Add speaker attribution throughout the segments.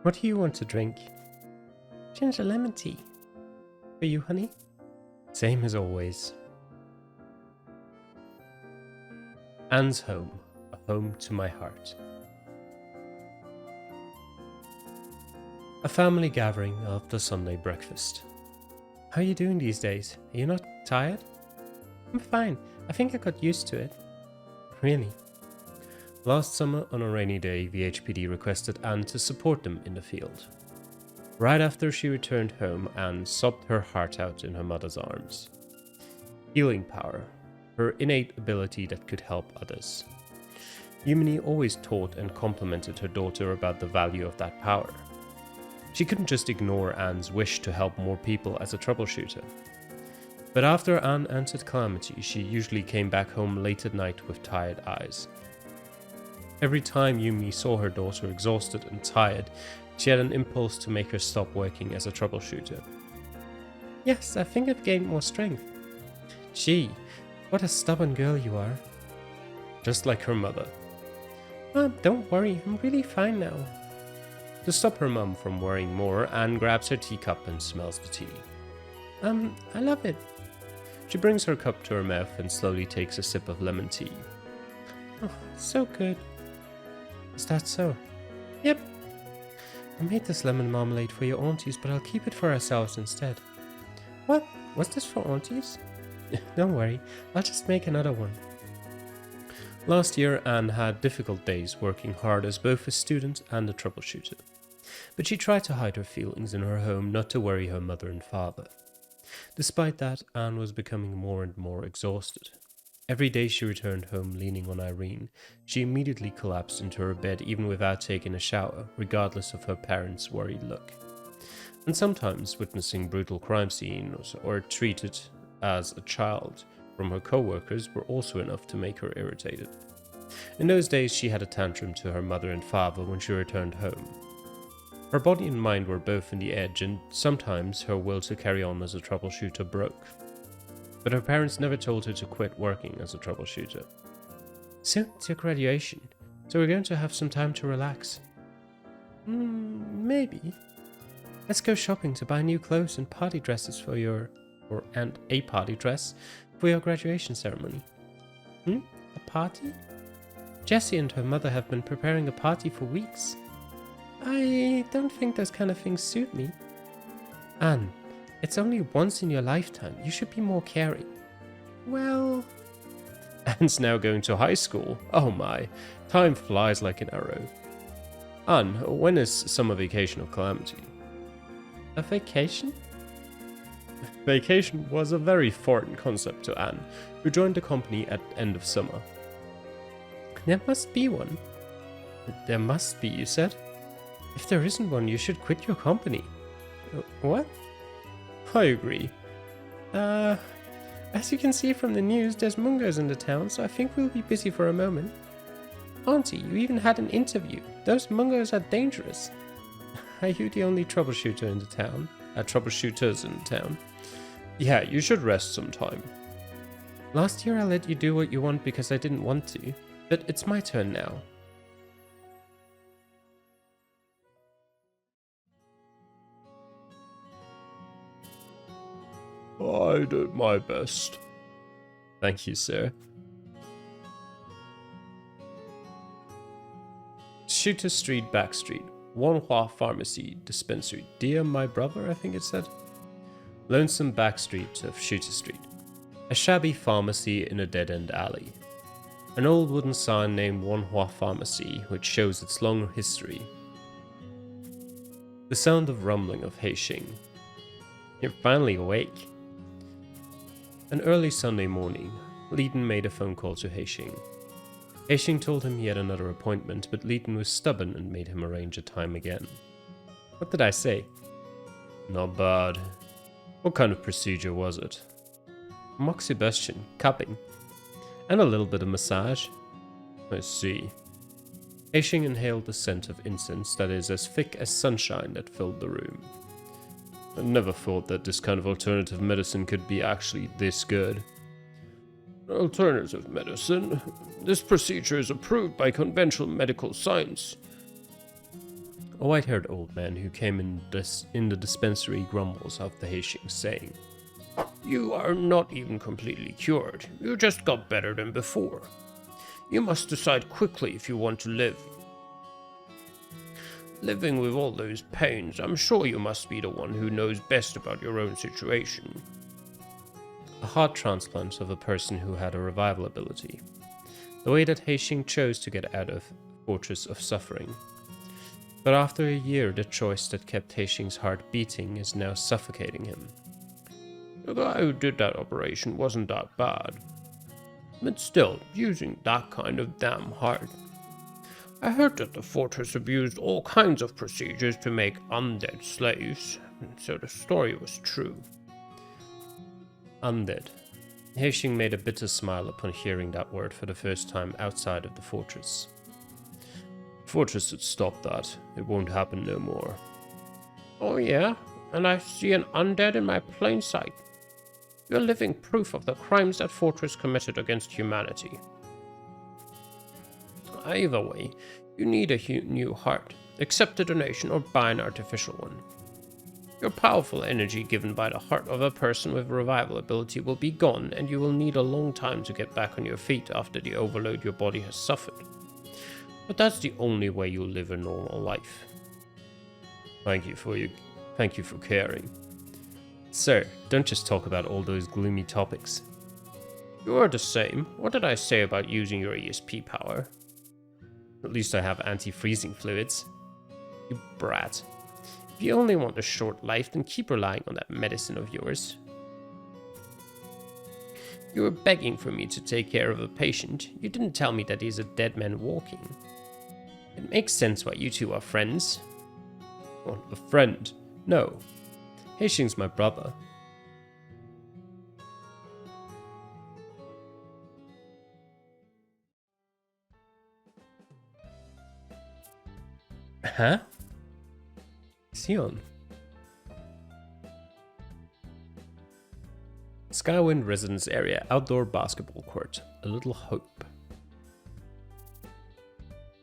Speaker 1: What do you want to drink? Ginger lemon tea. For you, honey? Same as always. Anne's home, a home to my heart. A family gathering after Sunday breakfast. How are you doing these days? Are you not tired? I'm fine. I think I got used to it. Really? Last summer, on a rainy day, VHPD requested Anne to support them in the field. Right after she returned home, Anne sobbed her heart out in her mother's arms. Healing power, her innate ability that could help others. Yumini always taught and complimented her daughter about the value of that power. She couldn't just ignore Anne's wish to help more people as a troubleshooter. But after Anne entered Calamity, she usually came back home late at night with tired eyes. Every time Yumi saw her daughter exhausted and tired, she had an impulse to make her stop working as a troubleshooter. Yes, I think I've gained more strength. Gee, what a stubborn girl you are. Just like her mother. Mom, don't worry, I'm really fine now. To stop her mum from worrying more, Anne grabs her teacup and smells the tea. I love it. She brings her cup to her mouth and slowly takes a sip of lemon tea. Oh, so good. Is that so? Yep. I made this lemon marmalade for your aunties, but I'll keep it for ourselves instead. What? Was this for aunties? Don't worry, I'll just make another one. Last year, Anne had difficult days working hard as both a student and a troubleshooter. But she tried to hide her feelings in her home not to worry her mother and father. Despite that, Anne was becoming more and more exhausted. Every day she returned home leaning on Irene, she immediately collapsed into her bed even without taking a shower, regardless of her parents' worried look. And sometimes witnessing brutal crime scenes or treated as a child from her co-workers were also enough to make her irritated. In those days she had a tantrum to her mother and father when she returned home. Her body and mind were both on the edge, and sometimes her will to carry on as a troubleshooter broke. But her parents never told her to quit working as a troubleshooter. Soon it's your graduation, so we're going to have some time to relax. Maybe. Let's go shopping to buy new clothes and party dresses for and a party dress for your graduation ceremony. A party? Jessie and her mother have been preparing a party for weeks. I don't think those kind of things suit me. Anne, it's only once in your lifetime. You should be more caring. Well... Anne's now going to high school. Oh my, time flies like an arrow. Anne, when is summer vacation of Calamity? A vacation? Vacation was a very foreign concept to Anne, who joined the company at the end of summer. There must be one. There must be, you said? If there isn't one, you should quit your company. What? I agree. As you can see from the news, there's mungos in the town, so I think we'll be busy for a moment. Auntie, you even had an interview. Those mungos are dangerous. Are you the only troubleshooter in the town? Troubleshooters in the town? Yeah, you should rest some time. Last year I let you do what you want because I didn't want to, but it's my turn now. I did my best. Thank you, sir. Shooter Street, Back Street. Wanhua Pharmacy Dispensary. Dear my brother, I think it said. Lonesome back street of Shooter Street. A shabby pharmacy in a dead-end alley. An old wooden sign named Wanhua Pharmacy, which shows its long history. The sound of rumbling of Heixing. You're finally awake. An early Sunday morning, Leighton made a phone call to Heixing. Heixing told him he had another appointment, but Leighton was stubborn and made him arrange a time again. What did I say? Not bad. What kind of procedure was it? Moxibustion, cupping, and a little bit of massage. I see. Heixing inhaled the scent of incense that is as thick as sunshine that filled the room. I never thought that this kind of alternative medicine could be actually this good. Alternative medicine? This procedure is approved by conventional medical science. A white-haired old man who came in the dispensary grumbles after Hastings, saying, "You are not even completely cured. You just got better than before. You must decide quickly if you want to live. Living with all those pains, I'm sure you must be the one who knows best about your own situation." A heart transplant of a person who had a revival ability. The way that Hastings chose to get out of Fortress of Suffering. But after a year, the choice that kept Hastings' heart beating is now suffocating him. The guy who did that operation wasn't that bad. But still, using that kind of damn heart. I heard that the fortress abused all kinds of procedures to make undead slaves, so the story was true. Undead. Hastings made a bitter smile upon hearing that word for the first time outside of the fortress. The fortress had stopped that. It won't happen no more. Oh yeah? And I see an undead in my plain sight. You're living proof of the crimes that fortress committed against humanity. Either way, you need a new heart. Accept a donation or buy an artificial one. Your powerful energy given by the heart of a person with revival ability will be gone, and you will need a long time to get back on your feet after the overload your body has suffered. But that's the only way you'll live a normal life. Thank you for caring. Sir, don't just talk about all those gloomy topics. You are the same. What did I say about using your ESP power? At least I have anti-freezing fluids. You brat. If you only want a short life, then keep relying on that medicine of yours. You were begging for me to take care of a patient. You didn't tell me that he's a dead man walking. It makes sense why you two are friends. Well, a friend? No. Hastings' my brother. Huh? Sion. Skywind Residence Area, outdoor basketball court. A little hope.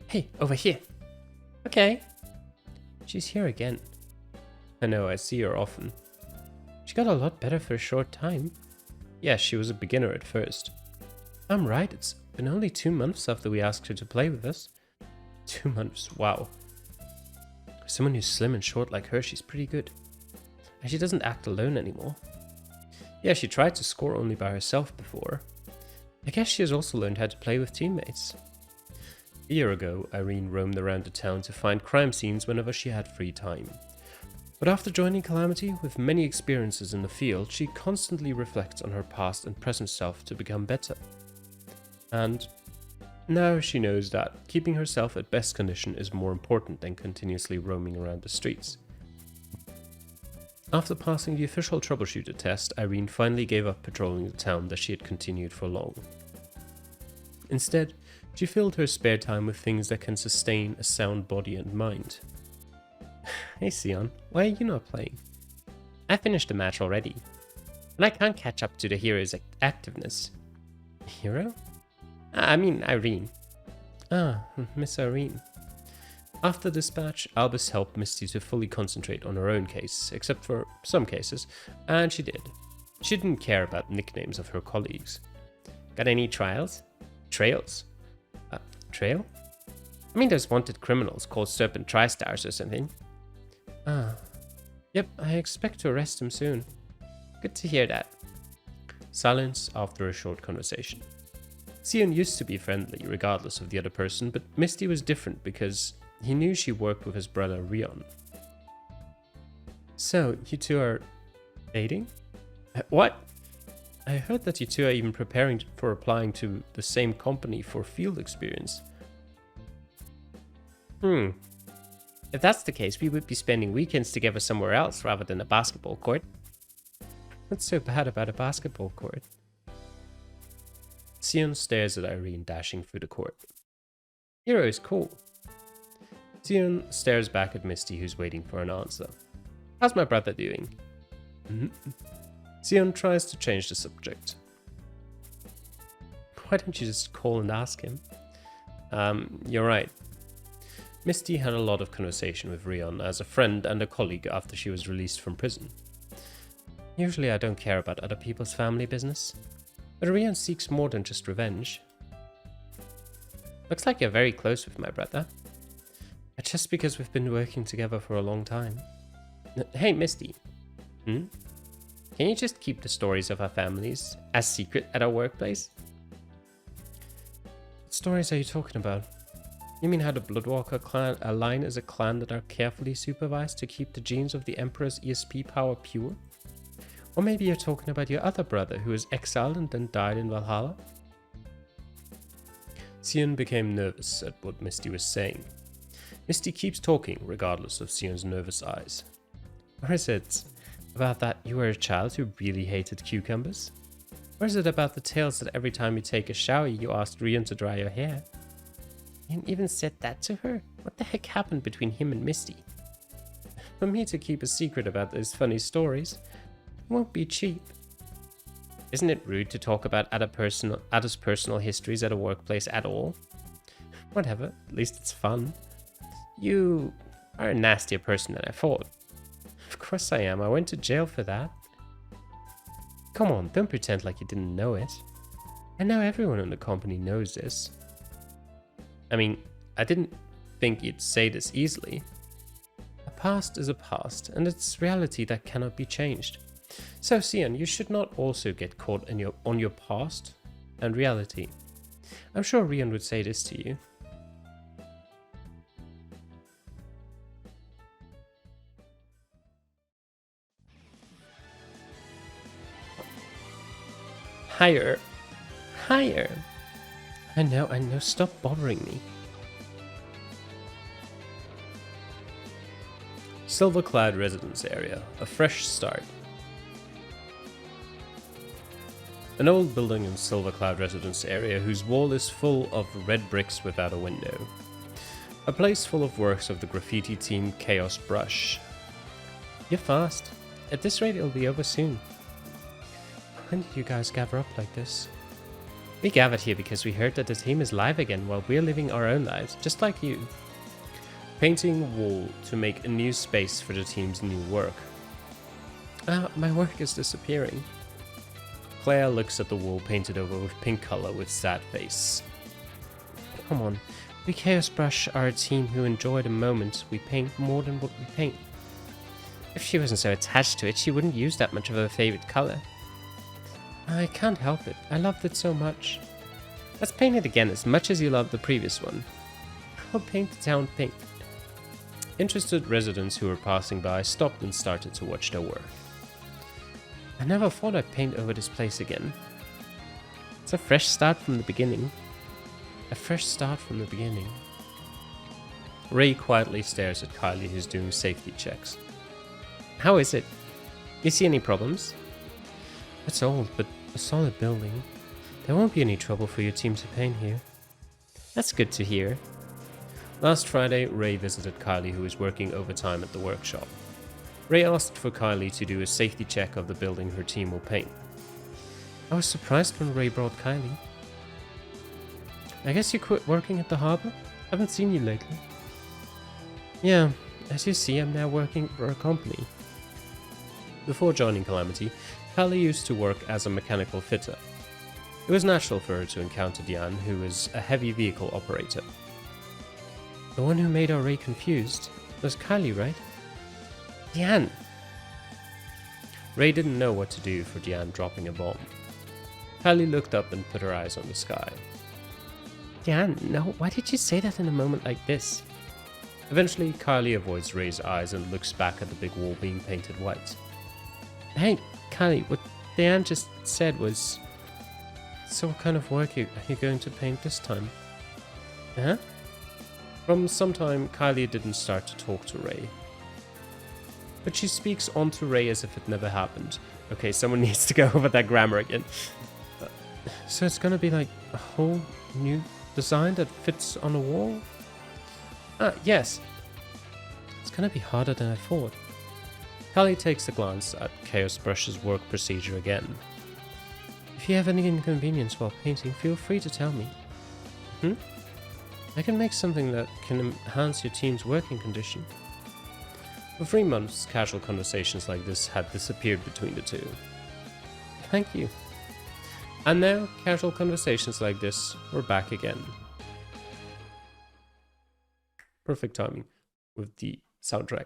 Speaker 1: Hey, over here. Okay. She's here again. I know, I see her often. She got a lot better for a short time. Yeah, she was a beginner at first. I'm right, it's been only 2 months after we asked her to play with us. 2 months, wow. For someone who's slim and short like her, she's pretty good. And she doesn't act alone anymore. Yeah, she tried to score only by herself before. I guess she has also learned how to play with teammates. A year ago, Irene roamed around the town to find crime scenes whenever she had free time. But after joining Calamity, with many experiences in the field, she constantly reflects on her past and present self to become better. And now she knows that keeping herself at best condition is more important than continuously roaming around the streets. After passing the official troubleshooter test, Irene finally gave up patrolling the town that she had continued for long. Instead, she filled her spare time with things that can sustain a sound body and mind. Hey Sion, why are you not playing? I finished the match already, and I can't catch up to the hero's activeness. Hero? I mean Irene. Ah, Miss Irene. After dispatch, Albus helped Misty to fully concentrate on her own case, except for some cases, and she did. She didn't care about nicknames of her colleagues. Got any trials? Trails? Trail? I mean there's wanted criminals called Serpent Tri-Stars or something. Ah. Yep, I expect to arrest him soon. Good to hear that. Silence after a short conversation. Sion used to be friendly, regardless of the other person, but Misty was different because he knew she worked with his brother Rion. So, you two are dating? What? I heard that you two are even preparing for applying to the same company for field experience. If that's the case, we would be spending weekends together somewhere else rather than a basketball court. What's so bad about a basketball court? Sion stares at Irene dashing through the court. Hero is cool. Sion stares back at Misty, who's waiting for an answer. How's my brother doing? Sion tries to change the subject. Why don't you just call and ask him? You're right. Misty had a lot of conversation with Rion as a friend and a colleague after she was released from prison. Usually I don't care about other people's family business, but Rion seeks more than just revenge. Looks like you're very close with my brother. But just because we've been working together for a long time. Hey, Misty. Can you just keep the stories of our families as secret at our workplace? What stories are you talking about? You mean how the Bloodwalker clan line is a clan that are carefully supervised to keep the genes of the Emperor's ESP power pure? Or maybe you're talking about your other brother who was exiled and then died in Valhalla? Sion became nervous at what Misty was saying. Misty keeps talking regardless of Sion's nervous eyes. Or is it about that you were a child who really hated cucumbers? Or is it about the tales that every time you take a shower you asked Rion to dry your hair? You even said that to her? What the heck happened between him and Misty? For me to keep a secret about those funny stories won't be cheap. Isn't it rude to talk about others' personal histories at a workplace at all? Whatever, at least it's fun. You are a nastier person than I thought. Of course I am, I went to jail for that. Come on, don't pretend like you didn't know it. And now everyone in the company knows this. I mean, I didn't think you'd say this easily. A past is a past, and it's reality that cannot be changed. So, Sion, you should not also get caught on your past and reality. I'm sure Rion would say this to you. Higher. Higher. I know, stop bothering me. Silverclad residence area, a fresh start. An old building in Silverclad residence area whose wall is full of red bricks without a window. A place full of works of the graffiti team Chaos Brush. You're fast. At this rate it'll be over soon. When did you guys gather up like this? We gathered here because we heard that the team is live again while we're living our own lives, just like you. Painting a wall to make a new space for the team's new work. My work is disappearing. Claire looks at the wall painted over with pink color with sad face. Come on, we Chaos Brush are a team who enjoy the moment we paint more than what we paint. If she wasn't so attached to it, she wouldn't use that much of her favorite color. I can't help it, I loved it so much. Let's paint it again as much as you loved the previous one. I'll paint the town pink. Interested residents who were passing by stopped and started to watch their work. I never thought I'd paint over this place again. It's a fresh start from the beginning. A fresh start from the beginning. Ray quietly stares at Kylie who's doing safety checks. How is it? You see any problems? It's old, but a solid building. There won't be any trouble for your team to paint here. That's good to hear. Last Friday, Ray visited Kylie who was working overtime at the workshop. Ray asked for Kylie to do a safety check of the building her team will paint. I was surprised when Ray brought Kylie. I guess you quit working at the harbor? Haven't seen you lately. Yeah, as you see, I'm now working for a company. Before joining Calamity, Kylie used to work as a mechanical fitter. It was natural for her to encounter Diane, who was a heavy vehicle operator. The one who made our Ray confused was Kylie, right? Diane! Ray didn't know what to do for Diane dropping a bomb. Kylie looked up and put her eyes on the sky. Diane, no, why did you say that in a moment like this? Eventually, Kylie avoids Ray's eyes and looks back at the big wall being painted white. Hey, Kylie, what Diane just said was... So what kind of work are you going to paint this time? Huh? From some time, Kylie didn't start to talk to Ray. But she speaks on to Ray as if it never happened. Okay, someone needs to go over that grammar again. So it's gonna be like a whole new design that fits on a wall? Yes. It's gonna be harder than I thought. Kylie takes a glance at Chaos Brush's work procedure again. If you have any inconvenience while painting, feel free to tell me. I can make something that can enhance your team's working condition. For 3 months, casual conversations like this had disappeared between the two. Thank you. And now, casual conversations like this were back again. Perfect timing with the soundtrack.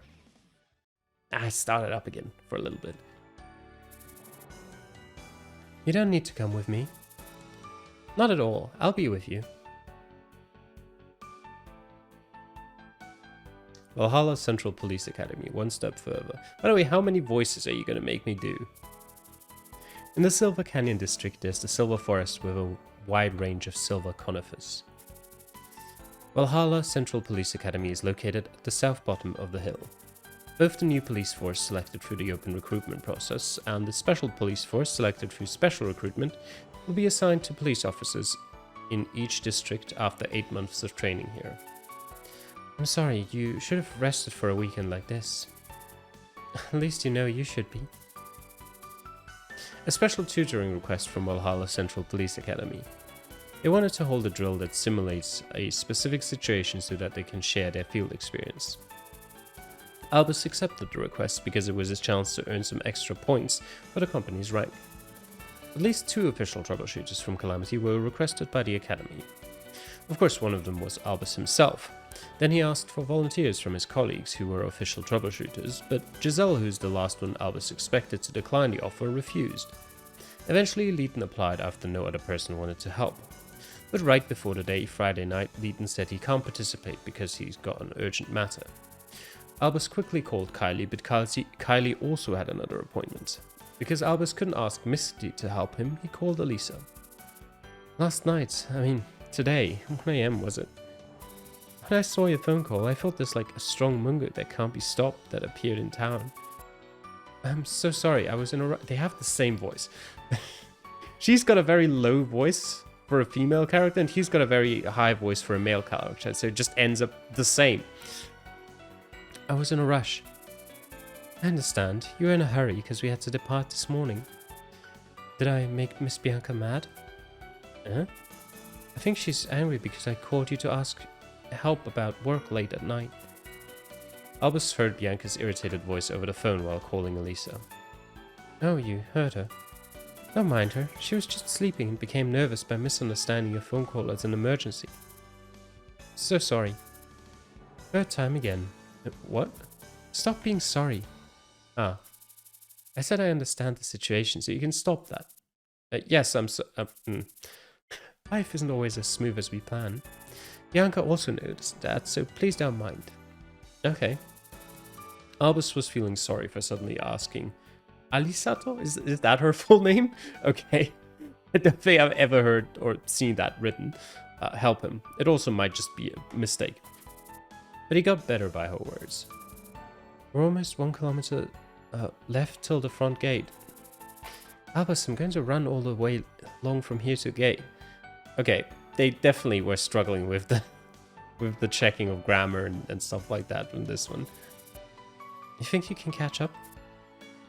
Speaker 1: I started up again for a little bit. You don't need to come with me. Not at all. I'll be with you. Valhalla Central Police Academy, one step further. By the way, how many voices are you going to make me do? In the Silver Canyon district, there's the Silver Forest with a wide range of silver conifers. Valhalla Central Police Academy is located at the south bottom of the hill. Both the new police force selected through the open recruitment process and the special police force selected through special recruitment will be assigned to police officers in each district after 8 months of training here. I'm sorry, you should have rested for a weekend like this. At least you know you should be. A special tutoring request from Valhalla Central Police Academy. They wanted to hold a drill that simulates a specific situation so that they can share their field experience. Albus accepted the request because it was his chance to earn some extra points for the company's rank. At least 2 official troubleshooters from Calamity were requested by the Academy. Of course, one of them was Albus himself. Then he asked for volunteers from his colleagues who were official troubleshooters, but Giselle, who's the last one Albus expected to decline the offer, refused. Eventually, Leighton applied after no other person wanted to help. But right before the day, Friday night, Leighton said he can't participate because he's got an urgent matter. Albus quickly called Kylie, but Kylie also had another appointment. Because Albus couldn't ask Misty to help him, he called Elisa. Today, 1 AM was it? When I saw your phone call, I felt there's like a strong mungo that can't be stopped that appeared in town. I'm so sorry, I was in a... They have the same voice. She's got a very low voice for a female character, and he's got a very high voice for a male character, so it just ends up the same. I was in a rush. I understand. You were in a hurry because we had to depart this morning. Did I make Miss Bianca mad? Huh? I think she's angry because I called you to ask help about work late at night. Albus heard Bianca's irritated voice over the phone while calling Elisa. Oh, you heard her. Don't mind her. She was just sleeping and became nervous by misunderstanding your phone call as an emergency. So sorry. Third time again. What? Stop being sorry. Ah. I said I understand the situation, so you can stop that. Yes, I'm so... Life isn't always as smooth as we plan. Bianca also noticed that, so please don't mind. Okay. Albus was feeling sorry for suddenly asking, Alisato? Is that her full name? Okay. I don't think I've ever heard or seen that written. Help him. It also might just be a mistake. But he got better by her words. We're almost 1 kilometer left till the front gate. Albus, I'm going to run all the way along from here to the gate. Okay, they definitely were struggling with the checking of grammar and stuff like that in this one. You think you can catch up?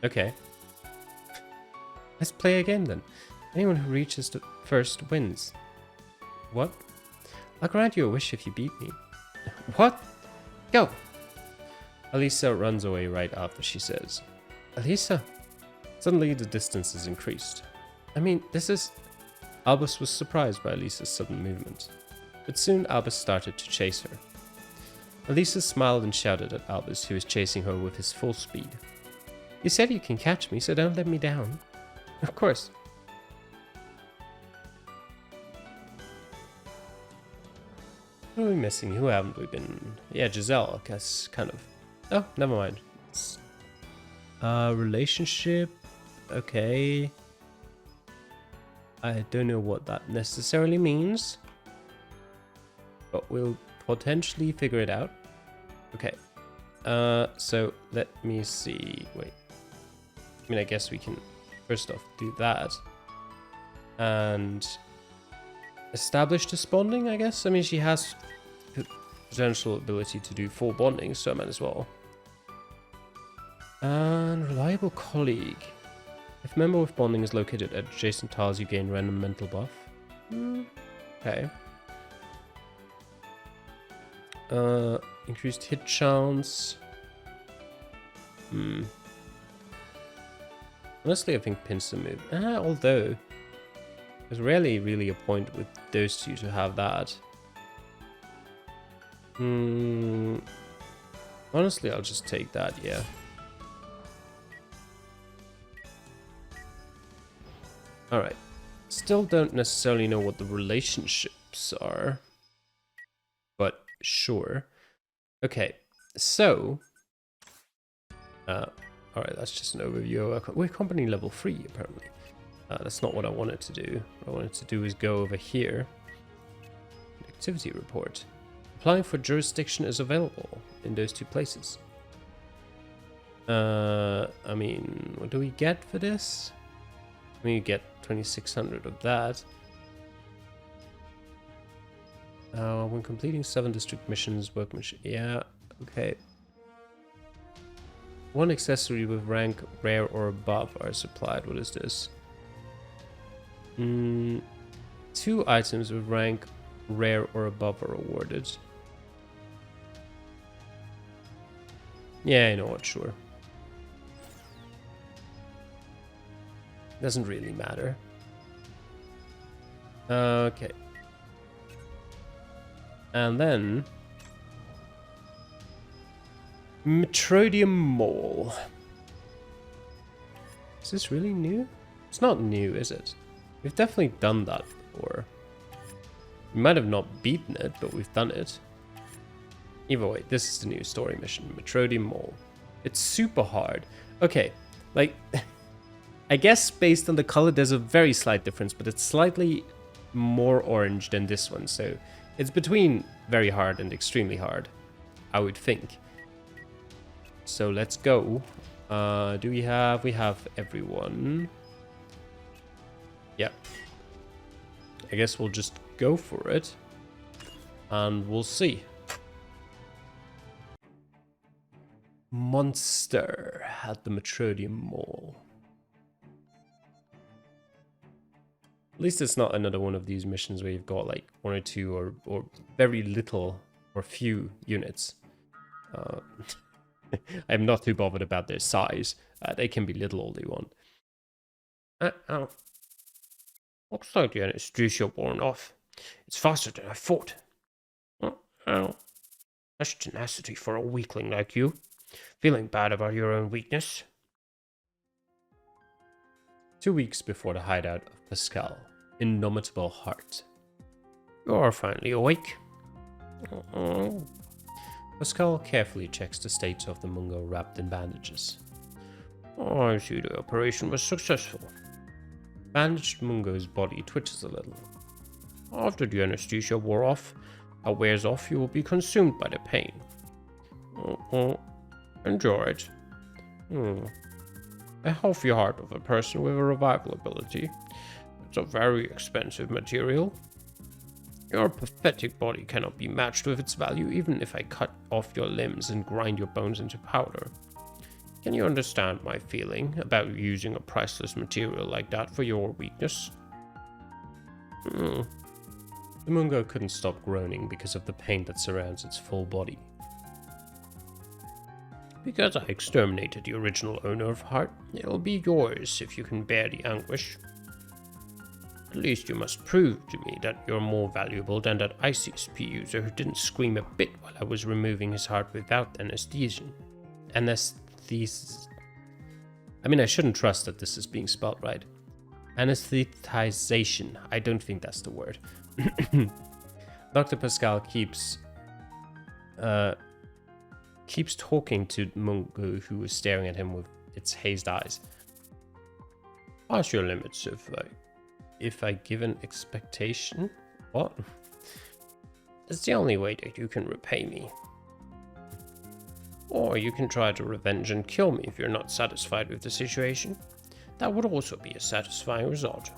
Speaker 1: Okay. Let's play again then. Anyone who reaches the first wins. What? I'll grant you a wish if you beat me. What? Go! Elisa runs away right after she says, Elisa! Suddenly the distance is increased. This is... Albus was surprised by Elisa's sudden movement, but soon Albus started to chase her. Elisa smiled and shouted at Albus, who was chasing her with his full speed. You said you can catch me, so don't let me down. Of course. Who are we missing? Who haven't we been? Yeah, Giselle, I guess, kind of. Oh, never mind. Relationship. Okay. I don't know what that necessarily means, but we'll potentially figure it out. Okay. So let me see. Wait. I guess we can first off do that and establish this bonding, I guess. She has potential ability to do full bonding, so I might as well. And reliable colleague. If member with bonding is located at adjacent tiles, you gain random mental buff. Okay. Increased hit chance. Honestly, I think pincer move. Although, there's rarely really a point with those two to have that. Honestly, I'll just take that, yeah. Alright. Still don't necessarily know what the relationships are. But sure. Okay, so... alright, that's just an overview. We're company level 3, apparently. That's not what I wanted to do. What I wanted to do is go over here. Activity report. Applying for jurisdiction is available in those two places. I mean, what do we get for this? I mean, you get 2,600 of that. When completing 7 district missions, workmanship. Yeah, okay. 1 accessory with rank rare or above are supplied. What is this? 2 items with rank rare or above are awarded. Yeah, you know what, sure. Doesn't really matter. Okay. And then... Metrodium Mall. Is this really new? It's not new, is it? We've definitely done that before. We might have not beaten it, but we've done it. Either way, this is the new story mission. Metrodium Mall. It's super hard. Okay, like... I guess based on the color, there's a very slight difference, but it's slightly more orange than this one. So it's between very hard and extremely hard, I would think. So let's go. Do we have... We have everyone. Yeah. I guess we'll just go for it. And we'll see. Monster at the Metrodium Mall. At least it's not another one of these missions where you've got like 1 or 2 or very little or few units. I'm not too bothered about their size. They can be little all they want. Looks like the anesthesia worn off. It's faster than I thought. That's tenacity for a weakling like you. Feeling bad about your own weakness? 2 weeks before the hideout of Pascal, Indomitable Heart. You're finally awake. Pascal carefully checks the state of the Mungo wrapped in bandages. I see the operation was successful. Bandaged Mungo's body twitches a little. After the anesthesia wears off, you will be consumed by the pain. Enjoy it. A healthy heart of a person with a revival ability. It's a very expensive material. Your pathetic body cannot be matched with its value, even if I cut off your limbs and grind your bones into powder. Can you understand my feeling about using a priceless material like that for your weakness? The Mungo couldn't stop groaning because of the pain that surrounds its full body. Because I exterminated the original owner of Heart, it'll be yours if you can bear the anguish. At least you must prove to me that you're more valuable than that ICSP user who didn't scream a bit while I was removing his heart without anesthesia. I mean, I shouldn't trust that this is being spelled right. Anesthetization. I don't think that's the word. Dr. Pascal keeps talking to Mungo, who is staring at him with its hazed eyes. Pass your limits if I give an expectation? What? It's the only way that you can repay me. Or you can try to revenge and kill me if you're not satisfied with the situation. That would also be a satisfying result.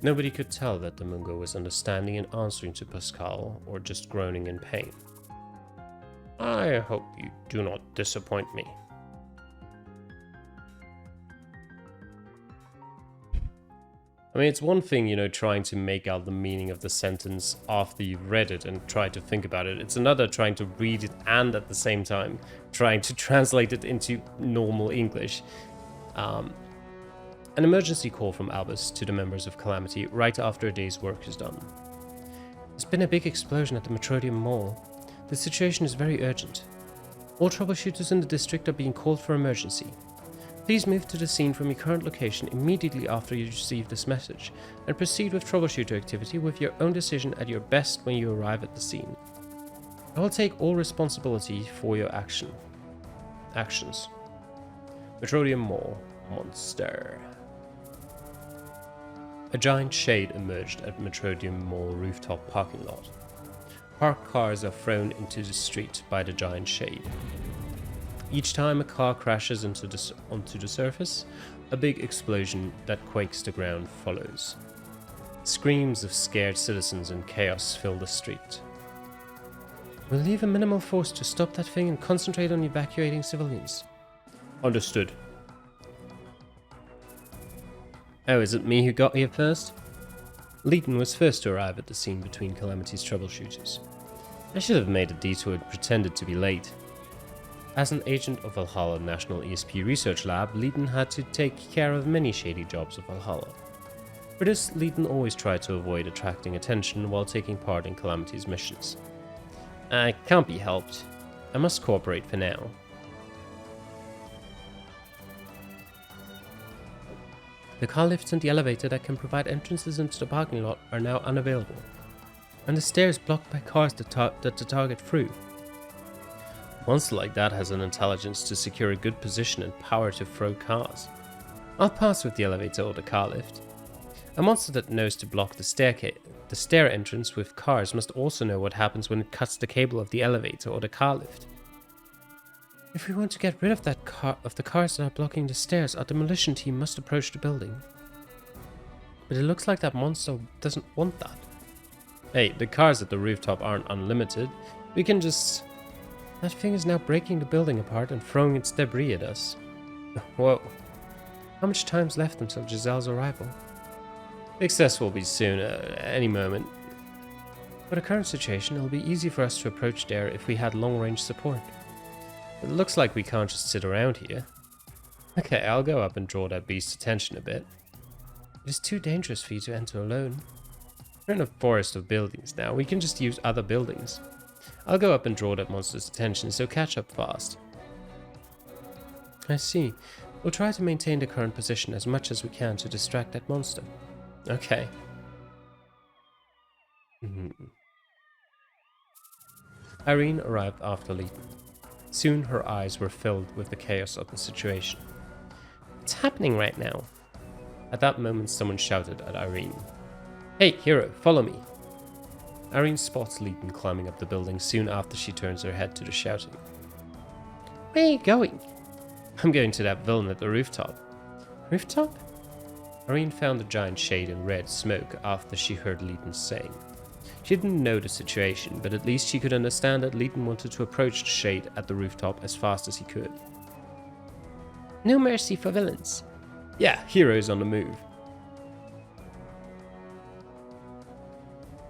Speaker 1: Nobody could tell that the Mungo was understanding and answering to Pascal, or just groaning in pain. I hope you do not disappoint me. I mean, it's one thing, you know, trying to make out the meaning of the sentence after you've read it and try to think about it. It's another trying to read it and at the same time trying to translate it into normal English. An emergency call from Albus to the members of Calamity right after a day's work is done. There's been a big explosion at the Metrodium Mall. The situation is very urgent. All troubleshooters in the district are being called for emergency. Please move to the scene from your current location immediately after you receive this message, and proceed with troubleshooter activity with your own decision at your best when you arrive at the scene. I will take all responsibility for your actions. Metrodium Mall monster. A giant shade emerged at Metrodium Mall rooftop parking lot. Parked cars are thrown into the street by the giant shade. Each time a car crashes onto the surface, a big explosion that quakes the ground follows. Screams of scared citizens and chaos fill the street. We'll leave a minimal force to stop that thing and concentrate on evacuating civilians. Understood. Oh, is it me who got here first? Leighton was first to arrive at the scene between Calamity's troubleshooters. I should have made a detour and pretended to be late. As an agent of Valhalla National ESP Research Lab, Leighton had to take care of many shady jobs of Valhalla. For this, Leighton always tried to avoid attracting attention while taking part in Calamity's missions. I can't be helped. I must cooperate for now. The car lifts and the elevator that can provide entrances into the parking lot are now unavailable, and the stairs blocked by cars that the target through. A monster like that has an intelligence to secure a good position and power to throw cars. I'll pass with the elevator or the car lift. A monster that knows to block the stair entrance with cars must also know what happens when it cuts the cable of the elevator or the car lift. If we want to get rid of the cars that are blocking the stairs, our demolition team must approach the building. But it looks like that monster doesn't want that. Hey, the cars at the rooftop aren't unlimited. We can just... That thing is now breaking the building apart and throwing its debris at us. Whoa. How much time's left until Giselle's arrival? Success will be soon, any moment. For the current situation, it'll be easy for us to approach there if we had long-range support. It looks like we can't just sit around here. Okay, I'll go up and draw that beast's attention a bit. It is too dangerous for you to enter alone. We're in a forest of buildings now, we can just use other buildings. I'll go up and draw that monster's attention, so catch up fast. I see. We'll try to maintain the current position as much as we can to distract that monster. Okay. Irene arrived after Leighton. Soon her eyes were filled with the chaos of the situation. What's happening right now? At that moment someone shouted at Irene. Hey, hero, follow me. Irene spots Leighton climbing up the building soon after she turns her head to the shouting. Where are you going? I'm going to that villain at the rooftop. Rooftop? Irene found the giant shade in red smoke after she heard Leighton saying. She didn't know the situation, but at least she could understand that Leighton wanted to approach the shade at the rooftop as fast as he could. No mercy for villains. Yeah, heroes on the move.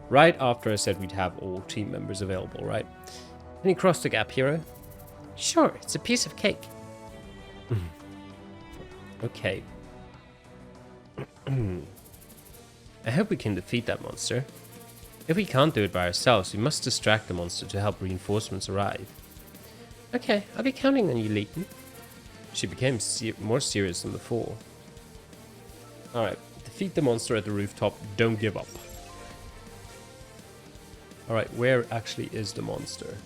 Speaker 1: Right after I said we'd have all team members available, right? Can you cross the gap, hero? Sure, it's a piece of cake. Okay. I hope we can defeat that monster. If we can't do it by ourselves, we must distract the monster to help reinforcements arrive. Okay, I'll be counting on you, Leighton. She became more serious than before. Alright, defeat the monster at the rooftop, don't give up. Alright, where actually is the monster?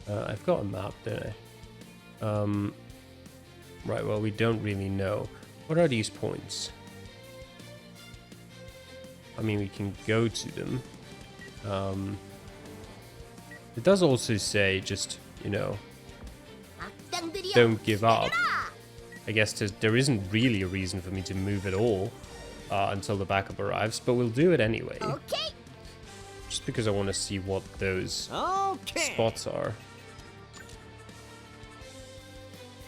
Speaker 1: I've got a map, don't I? Right, well, we don't really know. What are these points? I mean, we can go to them. It does also say just, you know, don't give up. I guess there isn't really a reason for me to move at all until the backup arrives, but we'll do it anyway. Okay. Just because I want to see what those spots are.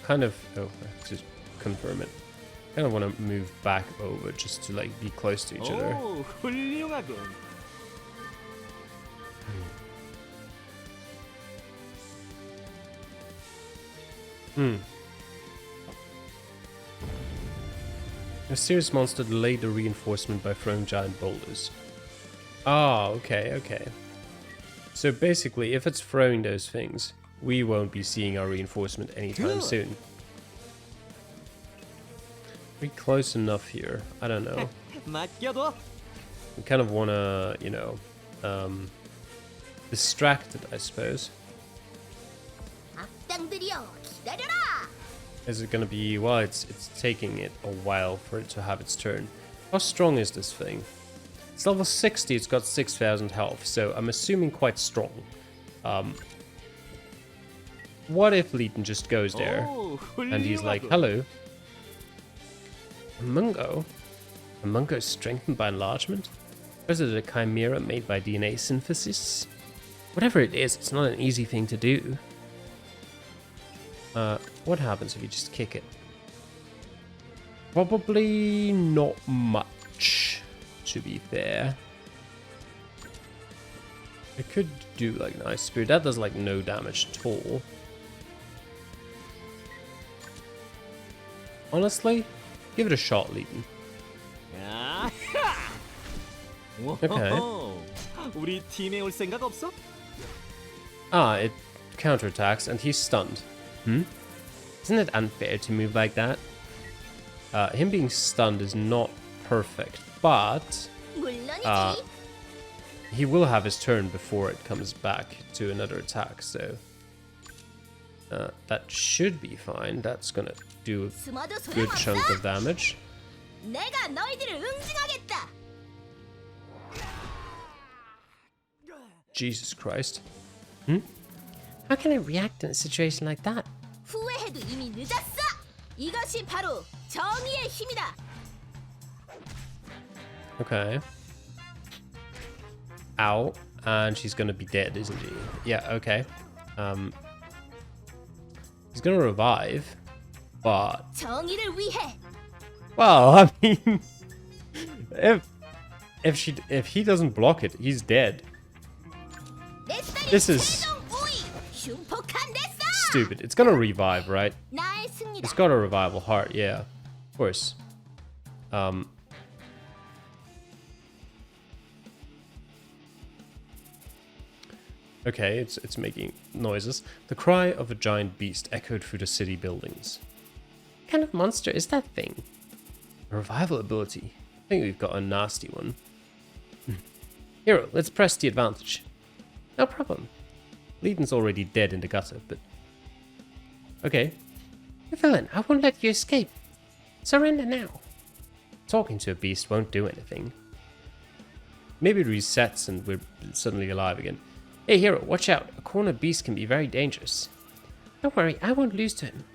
Speaker 1: Kind of... Oh, I have to confirm it. kind of want to move back over just to like be close to each other.
Speaker 2: 오, 훌륭하군.
Speaker 1: Mysterious monster delayed the reinforcement by throwing giant boulders. Ah, okay, okay. So basically, if it's throwing those things, we won't be seeing our reinforcement anytime soon. We're close enough here. I don't know.
Speaker 2: 맡겨둬.
Speaker 1: We kind of want to, you know, distract it, I suppose.
Speaker 3: 악당들이여, 기다려라.
Speaker 1: Is it going to be... Well, it's taking it a while for it to have its turn. How strong is this thing? It's level 60, it's got 6,000 health, so I'm assuming quite strong. What if Leeton just goes there
Speaker 2: 오,
Speaker 1: and he's like,
Speaker 2: 훌륭하군.
Speaker 1: hello? A Mungo? A Mungo strengthened by enlargement? Or is it a chimera made by DNA synthesis? Whatever it is, it's not an easy thing to do. What happens if you just kick it? Probably not much, to be fair. It could do like an ice spear. That does like no damage at all. Honestly, give it a shot, Leeton.
Speaker 2: 야하!
Speaker 1: Okay.
Speaker 2: 오호호. 우리 팀에 올 생각 없어?
Speaker 1: Ah, it counterattacks and he's stunned. Isn't it unfair to move like that? Him being stunned is not perfect, but
Speaker 3: 물론이지.
Speaker 1: he will have his turn before it comes back to another attack, so that should be fine. That's gonna do
Speaker 3: 숨어도
Speaker 1: a good chunk
Speaker 3: 소용없어.
Speaker 1: of damage.
Speaker 3: 내가 너희들을 응징하겠다.
Speaker 1: Jesus Christ. How can I react in a situation like that?
Speaker 3: 후회해도 이미 늦었어. 이것이 바로 정의의 힘이다.
Speaker 1: Okay. Ow. And she's gonna be dead, isn't she? Yeah, okay. He's gonna revive, but...
Speaker 3: 정의를 위해.
Speaker 1: Well, I mean... if he doesn't block it, he's dead.
Speaker 3: 내 스타일이
Speaker 1: This is
Speaker 3: 최종 우위. 흉폭한 데서.
Speaker 1: stupid. It's gonna revive, right?
Speaker 3: 나의 승리다.
Speaker 1: It's got a revival heart, yeah. Of course. Okay, it's making noises. The cry of a giant beast echoed through the city buildings. What kind of monster is that thing? A revival ability. I think we've got a nasty one. Hero, let's press the advantage. No problem. Leeton's already dead in the gutter, but... Okay. You villain, I won't let you escape. Surrender now. Talking to a beast won't do anything. Maybe it resets and we're suddenly alive again. Hey hero, watch out. A cornered beast can be very dangerous. Don't worry, I won't lose to him.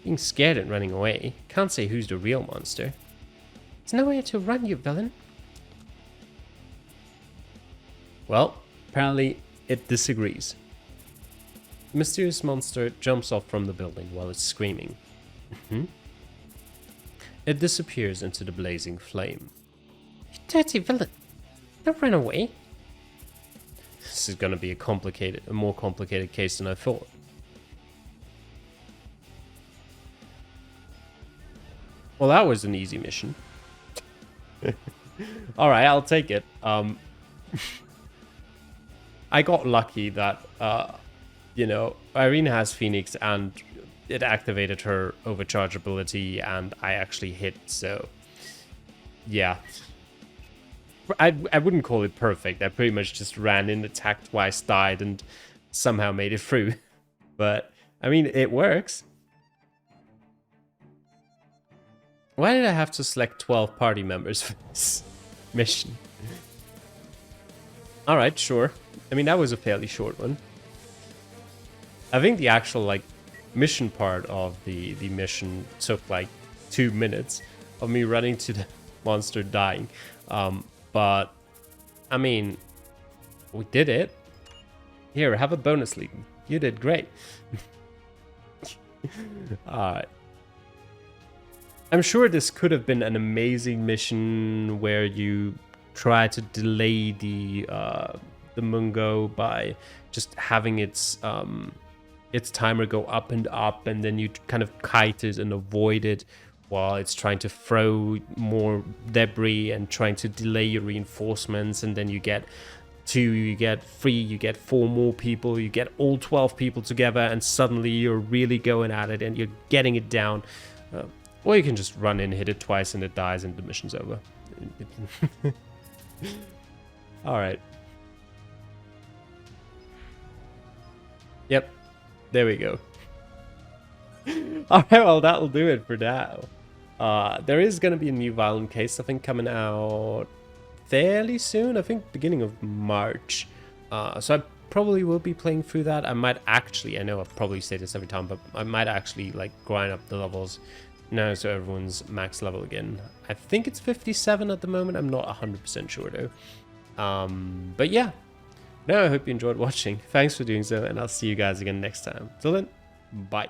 Speaker 1: Being scared and running away. Can't say who's the real monster. There's nowhere to run, you villain. Well, apparently it disagrees. The mysterious monster jumps off from the building while it's screaming. It disappears into the blazing flame. You dirty villain. Don't run away. This is gonna be a more complicated case than I thought. Well, that was an easy mission. Alright, I'll take it. I got lucky that, you know, Irene has Phoenix and it activated her overcharge ability and I actually hit, so... Yeah. I wouldn't call it perfect. I pretty much just ran in, attacked twice, died, and somehow made it through. But, I mean, it works. Why did I have to select 12 party members for this mission? Alright, sure. I mean, that was a fairly short one. I think the actual, like, mission part of the mission took, like, 2 minutes of me running to the monster dying. But, I mean, we did it. Here, have a bonus, Leeton. You did great. I'm sure this could have been an amazing mission where you try to delay the Mungo by just having its timer go up, and then you kind of kite it and avoid it while it's trying to throw more debris and trying to delay your reinforcements, and then you get 2, you get 3, you get 4 more people, you get all 12 people together, and suddenly you're really going at it and you're getting it down. Or you can just run in, hit it twice, and it dies, and the mission's over. Alright. Yep. There we go. Alright, well, that'll do it for now. There is going to be a new Violent Case, I think, coming out fairly soon. I think beginning of March. So I probably will be playing through that. I might actually, I know I've probably said this every time, but I might actually like grind up the levels now so everyone's max level again. I think it's 57 at the moment. I'm not 100% sure though. But yeah. No, I hope you enjoyed watching. Thanks for doing so, and I'll see you guys again next time. Till then, bye.